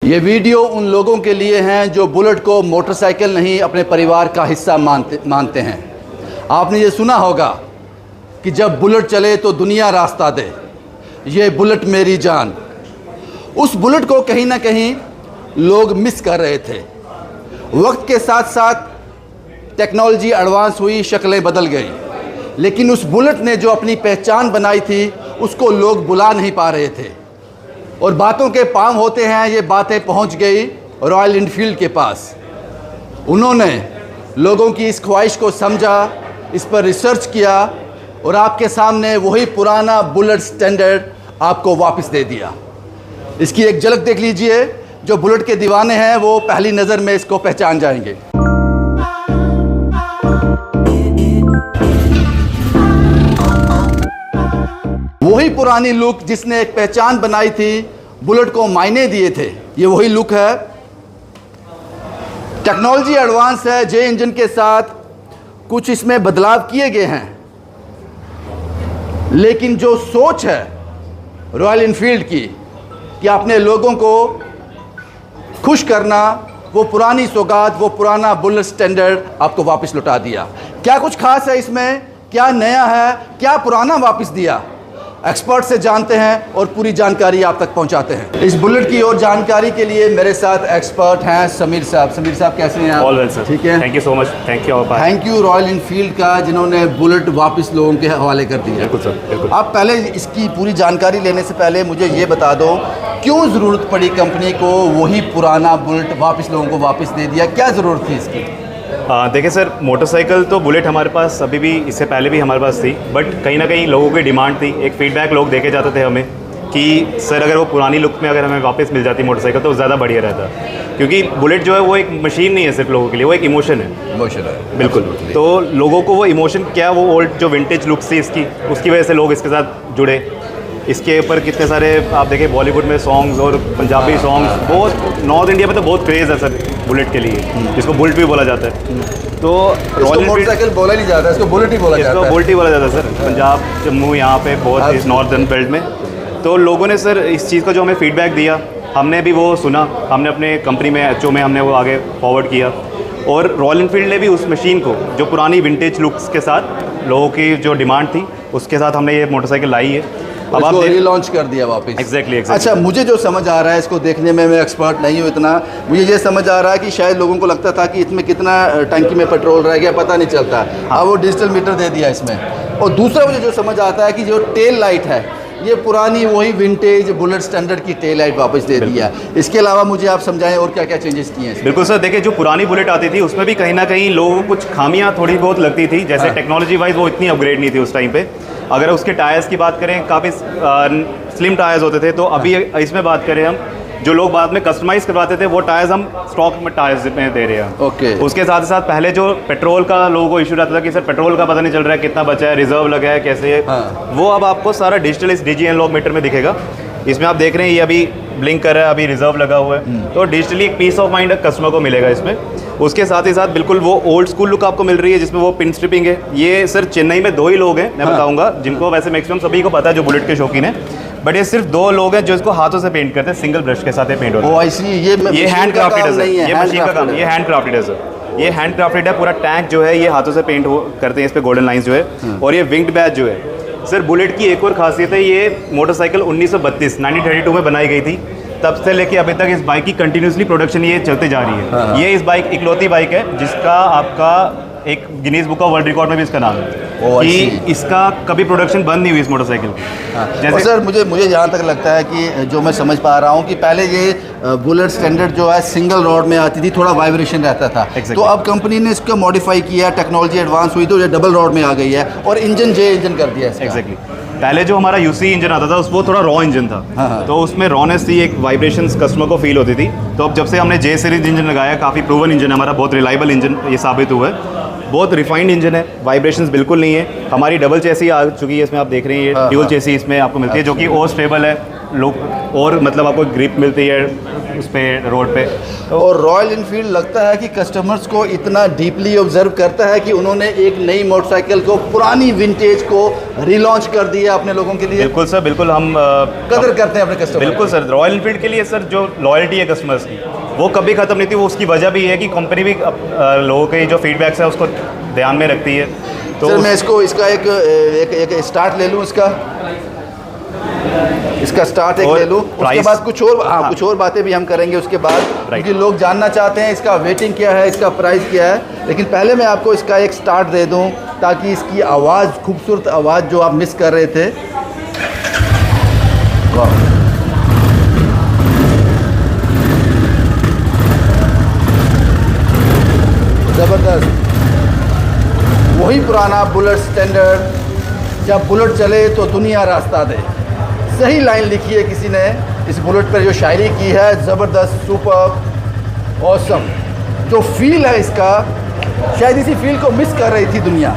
ये वीडियो उन लोगों के लिए हैं जो बुलेट को मोटरसाइकिल नहीं अपने परिवार का हिस्सा मानते हैं। आपने ये सुना होगा कि जब बुलेट चले तो दुनिया रास्ता दे, ये बुलेट मेरी जान। उस बुलेट को कहीं ना कहीं लोग मिस कर रहे थे। वक्त के साथ साथ टेक्नोलॉजी एडवांस हुई, शक्लें बदल गई, लेकिन उस बुलेट ने जो अपनी पहचान बनाई थी उसको लोग बुला नहीं पा रहे थे। और बातों के पाम होते हैं, ये बातें पहुंच गई रॉयल एनफील्ड के पास। उन्होंने लोगों की इस ख्वाहिश को समझा, इस पर रिसर्च किया और आपके सामने वही पुराना बुलेट स्टैंडर्ड आपको वापस दे दिया। इसकी एक झलक देख लीजिए। जो बुलेट के दीवाने हैं वो पहली नज़र में इसको पहचान जाएंगे। वही पुरानी लुक जिसने एक पहचान बनाई थी, बुलेट को मायने दिए थे, ये वही लुक है। टेक्नोलॉजी एडवांस है, जे इंजन के साथ कुछ इसमें बदलाव किए गए हैं, लेकिन जो सोच है रॉयल एनफील्ड की कि अपने लोगों को खुश करना, वो पुरानी सौगात, वो पुराना बुलेट स्टैंडर्ड आपको वापस लौटा दिया। क्या कुछ खास है इसमें, क्या नया है, क्या पुराना वापस दिया, एक्सपर्ट से जानते हैं और पूरी जानकारी आप तक पहुंचाते हैं। इस बुलेट की और जानकारी के लिए मेरे साथ एक्सपर्ट हैं समीर साहब। समीर साहब कैसे हैं आप? All well sir. ठीक है, thank you so much. Thank you royal Enfield का, जिन्होंने बुलेट वापस लोगों के हवाले कर दिया। बिल्कुल सर, बिल्कुल। आप पहले इसकी पूरी जानकारी लेने से पहले मुझे ये बता दो, क्यों ज़रूरत पड़ी कंपनी को वही पुराना बुलेट वापस लोगों को वापस दे दिया? क्या ज़रूरत थी इसकी? देखिए सर, मोटरसाइकिल तो बुलेट हमारे पास अभी भी, इससे पहले भी हमारे पास थी, बट कहीं ना कहीं लोगों की डिमांड थी। एक फीडबैक लोग देके जाते थे हमें कि सर अगर वो पुरानी लुक में अगर हमें वापस मिल जाती मोटरसाइकिल तो ज़्यादा बढ़िया रहता, क्योंकि बुलेट जो है वो एक मशीन नहीं है सिर्फ लोगों के लिए, वो एक इमोशन है। इमोशन है, बिल्कुल। तो लोगों को वो इमोशन क्या, वो ओल्ड जो विंटेज लुक्स थी इसकी, उसकी वजह से लोग इसके साथ जुड़े। इसके ऊपर कितने सारे आप देखें बॉलीवुड में सॉन्ग्स और पंजाबी सॉन्ग्स, बहुत नॉर्थ इंडिया में तो बहुत क्रेज़ है सर बुलेट के लिए, जिसको बुलेट भी बोला जाता है। तो रॉयल मोटरसाइकिल बोला नहीं जाता, इसको बुलेट ही बोला जाता है। इसको बुलेट ही बोला जाता है सर, पंजाब, जम्मू, यहाँ पे बहुत इस नॉर्थर्न बेल्ट में। तो लोगों ने सर इस चीज़ का जो हमें फीडबैक दिया, हमने भी वो सुना, हमने अपने कंपनी में एचओ में हमने वो आगे फॉरवर्ड किया। और रॉयल एनफील्ड ने भी उस मशीन को जो पुरानी विंटेज लुक्स के साथ लोगों की जो डिमांड थी उसके साथ हमने ये मोटरसाइकिल लाई है। अब आप रीलॉन्च कर दिया वापस। एग्जैक्टली। अच्छा, मुझे जो समझ आ रहा है, इसको देखने में मैं एक्सपर्ट नहीं हूँ इतना, मुझे ये समझ आ रहा है कि शायद लोगों को लगता था कि इसमें कितना टंकी में पेट्रोल रह गया पता नहीं चलता। हाँ, वो डिजिटल मीटर दे दिया इसमें। और दूसरा मुझे जो समझ आता है कि जो टेल लाइट है, ये पुरानी वही विंटेज बुलेट स्टैंडर्ड की टेल लाइट वापस दे दिया। इसके अलावा मुझे आप समझाएं और क्या क्या चेंजेस किए हैं? बिल्कुल सर, देखिए जो पुरानी बुलेट आती थी उसमें भी कहीं ना कहीं लोगों को कुछ खामियां थोड़ी बहुत लगती थी, जैसे टेक्नोलॉजी वाइज वो इतनी अपग्रेड नहीं थी उस टाइम पे। अगर उसके टायर्स की बात करें, काफ़ी स्लिम टायर्स होते थे। तो अभी इसमें बात करें हम, जो लोग बाद में कस्टमाइज़ करवाते थे वो टायर्स हम स्टॉक में टायर्स में दे रहे हैं। ओके। उसके साथ साथ पहले जो पेट्रोल का लोगों को इशू रहता था कि सर पेट्रोल का पता नहीं चल रहा है कितना बचा है, रिजर्व लगा है, कैसे है, वो अब आपको सारा डिजिटल इस DG एनालॉग मीटर में दिखेगा। इसमें आप देख रहे हैं ये अभी ब्लिंक कर रहा है, अभी रिजर्व लगा हुआ है। तो डिजिटली एक पीस ऑफ माइंड कस्टमर को मिलेगा इसमें। उसके साथ ही साथ बिल्कुल वो ओल्ड स्कूल लुक आपको मिल रही है, जिसमें वो पिन स्ट्रिपिंग है। ये सर चेन्नई में 2 ही लोग हैं, मैं बताऊंगा, जिनको वैसे मैक्सिमम सभी को पता है जो बुलेट के शौकीन है, बट ये सिर्फ 2 लोग हैं जो इसको हाथों से पेंट करते हैं, सिंगल ब्रश के साथ पेंट होता है। ये हैंड क्राफ्टेड है सर, ये मशीन का काम, ये हैंड क्राफ्टेड है सर। ये हैंड क्राफ्टेड है, पूरा टैंक जो है ये हाथों से पेंट करते हैं, इस पे गोल्डन लाइंस जो है। और ये विंग्ड बैच जो है सर, बुलेट की एक और खासियत है, ये मोटरसाइकिल 1932 में बनाई गई थी। तब से लेके अभी तक इस बाइक की कंटिन्यूसली प्रोडक्शन ये चलते जा रही है। ये इस बाइक इकलौती बाइक है जिसका आपका एक Guinness book of world record में भी इसका नाम है कि इसका कभी प्रोडक्शन बंद नहीं हुई इस मोटरसाइकिल की। जैसे सर मुझे यहाँ तक लगता है कि जो मैं समझ पा रहा हूँ कि पहले ये बुलेट स्टैंडर्ड जो है सिंगल रॉड में आती थी, थोड़ा वाइब्रेशन रहता था। तो अब कंपनी ने इसको मॉडिफाई किया, टेक्नोलॉजी एडवांस हुई तो ये डबल रॉड में आ गई है और इंजन जे इंजन कर दिया इसका। एग्जैक्टली। पहले जो हमारा यूसी इंजन आता था वो थोड़ा रॉ इंजन था। तो उसमें रॉनेस थी, एक वाइब्रेशंस कस्टमर को फील होती थी। तो अब जब से हमने जे सीरीज इंजन लगाया, काफ़ी प्रूवन इंजन है हमारा, बहुत रिलायबल इंजन ये साबित हुआ है। बहुत रिफाइंड इंजन है, वाइब्रेशंस बिल्कुल नहीं है। हमारी डबल चेसी आ चुकी है, इसमें आप देख रहे हैं ये ड्यूल चेसी इसमें आपको मिलती है, जो कि और स्टेबल है, लोग और मतलब आपको ग्रिप मिलती है उस पर रोड पे। और रॉयल इनफील्ड लगता है कि कस्टमर्स को इतना डीपली ऑब्जर्व करता है कि उन्होंने एक नई मोटरसाइकिल को, पुरानी विंटेज को रिलॉन्च कर दिया अपने लोगों के लिए। बिल्कुल सर, बिल्कुल हम कदर करते हैं अपने कस्टमर। बिल्कुल सर, रॉयल इनफील्ड के लिए सर जो लॉयल्टी है कस्टमर्स की वो कभी ख़त्म नहीं थी। वो उसकी वजह भी है कि कंपनी भी लोगों के जो फीडबैक्स है उसको ध्यान में रखती है। तो सर मैं इसका एक स्टार्ट ले लूँ, इसका स्टार्ट एक ले लूँ, उसके बाद कुछ और बातें भी हम करेंगे उसके बाद, क्योंकि लोग जानना चाहते हैं इसका वेटिंग क्या है, इसका प्राइस क्या है। लेकिन पहले मैं आपको इसका एक स्टार्ट दे दूं ताकि इसकी आवाज़, खूबसूरत आवाज़ जो आप मिस कर रहे थे। वाह, ज़बरदस्त। वही पुराना बुलेट स्टैंडर्ड, जब बुलेट चले तो दुनिया रास्ता दे। सही लाइन लिखी है किसी ने इस बुलेट पर जो शायरी की है, ज़बरदस्त, सुपर, ऑसम। जो फील है इसका, शायद इसी फील को मिस कर रही थी दुनिया,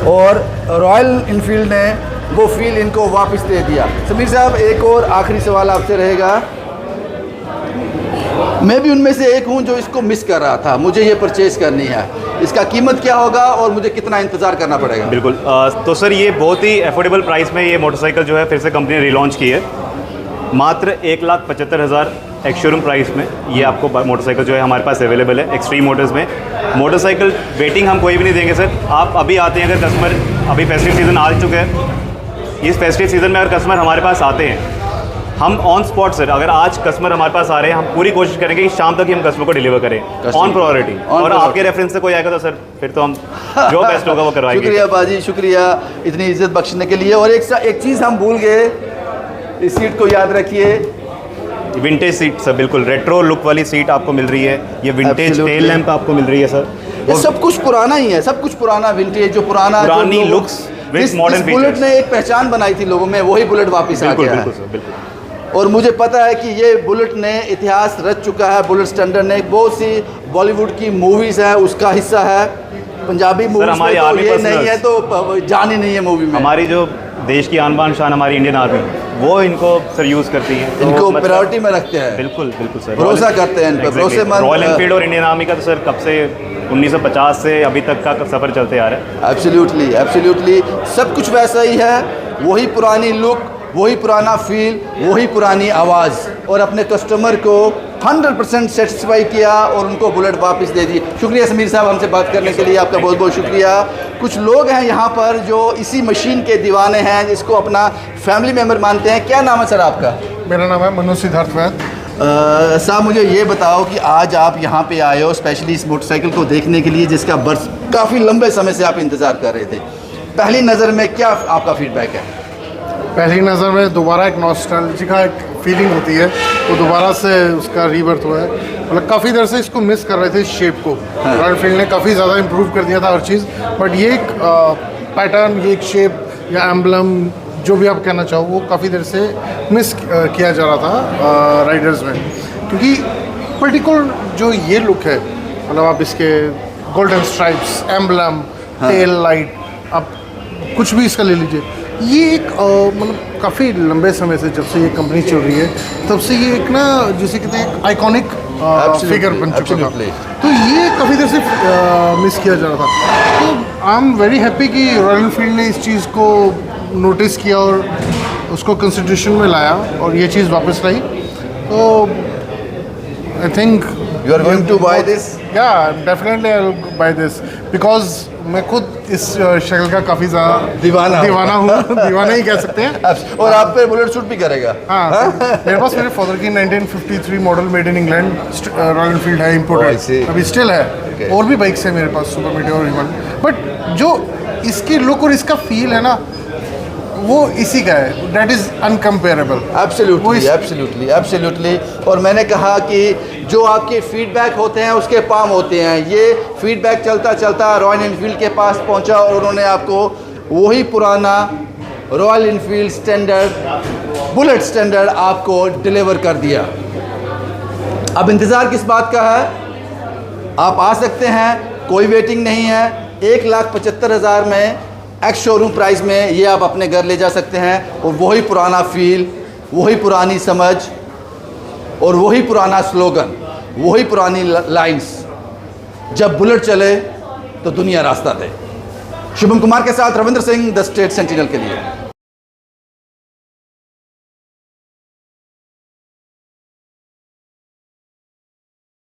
और रॉयल इनफील्ड ने वो फील इनको वापस दे दिया। समीर साहब, एक और आखिरी सवाल आपसे रहेगा। मैं भी उनमें से एक हूं जो इसको मिस कर रहा था, मुझे ये परचेज करनी है, इसका कीमत क्या होगा और मुझे कितना इंतज़ार करना पड़ेगा? बिल्कुल, तो सर ये बहुत ही अफोर्डेबल प्राइस में ये मोटरसाइकिल जो है फिर से कंपनी ने रिलॉन्च की है। मात्र 1,75,000 एक्स शोरूम प्राइस में ये आपको मोटरसाइकिल जो है हमारे पास अवेलेबल है एक्सट्रीम मोटर्स में। मोटरसाइकिल वेटिंग हम कोई भी नहीं देंगे सर। आप अभी आते हैं, अगर कस्टमर, अभी फेस्टिव सीज़न आ चुका है, इस फेस्टिव सीज़न में अगर कस्टमर हमारे पास आते हैं, हम ऑन स्पॉट सर, अगर आज कस्टमर हमारे पास आ रहे हैं, हम पूरी कोशिश करेंगे कि शाम तक ही हम कस्टमर को डिलीवर करें ऑन प्रायोरिटी। और आपके रेफरेंस से कोई आएगा तो सर फिर तो हम जो बेस्ट होगा वो करवाएंगे। शुक्रिया बाजी, शुक्रिया इतनी इज्जत बख्शने के लिए। और एक चीज़ हम भूल गए, इस सीट को याद रखिए, विंटेज सीट सर, बिल्कुल रेट्रो लुक वाली सीट आपको मिल रही है। ये विंटेज टेल लैंप आपको मिल रही है सर। ये सब कुछ पुराना ही है, सब कुछ पुराना, विंटेज, जो पुरानी looks with modern features. Bullet ने एक पहचान बनाई थी लोगों में, वही बुलेट वापस आ गया है। बिल्कुल सर, बिल्कुल। और मुझे पता है कि ये बुलेट ने इतिहास रच चुका है। बुलेट स्टैंडर्ड ने बहुत सी बॉलीवुड की मूवीज़ है, उसका हिस्सा है। पंजाबी मूवीज़ में तो ये नहीं है तो जान ही नहीं है मूवी में। हमारी जो देश की आन बान शान हमारी इंडियन आर्मी, वो इनको सर यूज़ करती है, तो इनको प्रायोरिटी में रखते हैं। बिल्कुल बिल्कुल सर, भरोसा करते हैं इन पर, भरोसेमंद। रॉयल एनफील्ड और इंडियन आर्मी का तो सर कब से 1950 से अभी तक का सफ़र चलते आ रहा है। एब्सोल्युटली, एब्सोल्युटली सब कुछ वैसा ही है, वही पुरानी लुक, वही पुराना फील, वही पुरानी आवाज़, और अपने कस्टमर को 100% सेटिस्फाई किया और उनको बुलेट वापस दे दी। शुक्रिया समीर साहब, हमसे बात करने के लिए आपका बहुत बहुत शुक्रिया। कुछ लोग हैं यहाँ पर जो इसी मशीन के दीवाने हैं, जिसको अपना फैमिली मेम्बर मानते हैं। क्या नाम है सर आपका? मेरा नाम है मनोज सिद्धार्थ वैद। साहब मुझे ये बताओ कि आज आप यहाँ पे आए हो स्पेशली इस मोटरसाइकिल को देखने के लिए, जिसका बर्स काफ़ी लंबे समय से आप इंतज़ार कर रहे थे। पहली नज़र में क्या आपका फीडबैक है? पहली नज़र में दोबारा एक नॉस्टैल्जी का एक फीलिंग होती है, वो दोबारा से उसका रीबर्थ हुआ है। मतलब काफ़ी देर से इसको मिस कर रहे थे, इस शेप को। रॉयल फील्ड ने काफ़ी ज़्यादा इम्प्रूव कर दिया था हर चीज़, बट ये एक पैटर्न, ये एक शेप या एम्बलम, जो भी आप कहना चाहो, वो काफ़ी देर से मिस किया जा रहा था राइडर्स में। क्योंकि पर्टिकुलर जो ये लुक है, मतलब आप इसके golden stripes, emblem, tail light, आप कुछ भी इसका ले लीजिए, ये एक मतलब काफ़ी लंबे समय से, जब से ये कंपनी चल रही है तब से ये एक ना, जिसे कहते हैं, आइकॉनिक फिगर बन चुका था। तो ये काफ़ी देर से मिस किया जा रहा था। तो आई एम वेरी हैप्पी कि रॉयल एनफील्ड ने इस चीज़ को नोटिस किया और उसको कंसिडरेशन में लाया और ये चीज़ वापस लाई। तो I think you are going to buy this? या definitely I will buy this, because मैं खुद इस शक्ल का काफ़ी ज़्यादा दीवाना हूँ। दीवाना ही कह सकते हैं। और आप पे बुलेट शूट भी करेगा? हाँ, मेरे पास मेरे फादर की 1953 model made in England royal Enfield है, इम्पोर्टेड, अभी स्टिल है। और भी बाइक्स है मेरे पास, सुपर मीटियोर और इवन, बट जो इसकी लुक और इसका फील है ना, वो इसी का है, that is uncomparable. Absolutely, absolutely, absolutely. और मैंने कहा कि जो आपके फीडबैक होते हैं उसके पाम होते हैं। ये फीडबैक चलता चलता रॉयल एनफील्ड के पास पहुंचा और उन्होंने आपको वही पुराना royal Enfield standard, bullet standard आपको डिलीवर कर दिया। अब इंतज़ार किस बात का है? आप आ सकते हैं, कोई वेटिंग नहीं है। 1,75,000 में एक्स शोरूम प्राइस में ये आप अपने घर ले जा सकते हैं और वही पुराना फील, वही पुरानी समझ और वही पुराना स्लोगन, वही पुरानी लाइंस, जब बुलेट चले तो दुनिया रास्ता दे। शुभम कुमार के साथ Ravindra Singh, the state sentinel के लिए।